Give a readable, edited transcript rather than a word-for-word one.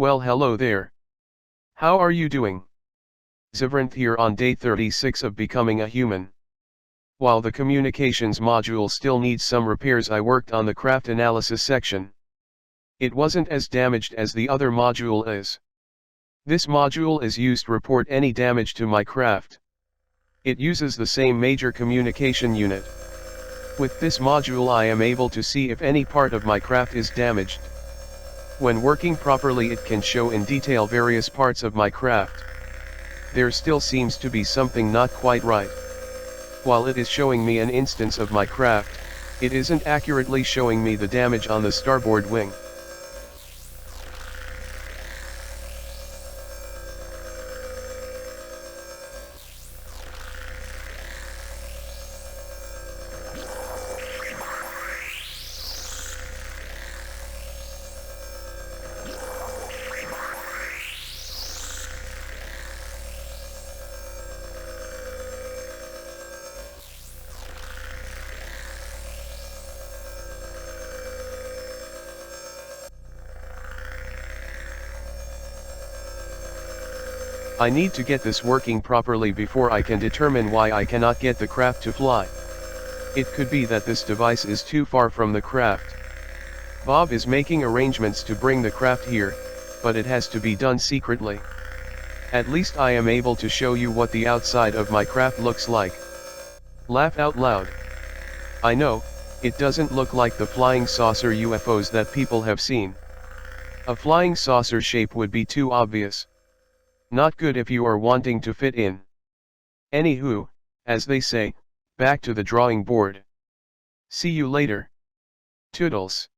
Well, hello there. How are you doing? Xyvranth here on day 36 of becoming a human. While the communications module still needs some repairs, I worked on the craft analysis section. It wasn't as damaged as the other module is. This module is used to report any damage to my craft. It uses the same major communication unit. With this module I am able to see if any part of my craft is damaged. When working properly, it can show in detail various parts of my craft. There still seems to be something not quite right. While it is showing me an instance of my craft, it isn't accurately showing me the damage on the starboard wing. I need to get this working properly before I can determine why I cannot get the craft to fly. It could be that this device is too far from the craft. Bob is making arrangements to bring the craft here, but it has to be done secretly. At least I am able to show you what the outside of my craft looks like. Laugh out loud. I know, it doesn't look like the flying saucer UFOs that people have seen. A flying saucer shape would be too obvious. Not good if you are wanting to fit in. Anywho, as they say, back to the drawing board. See you later. Toodles.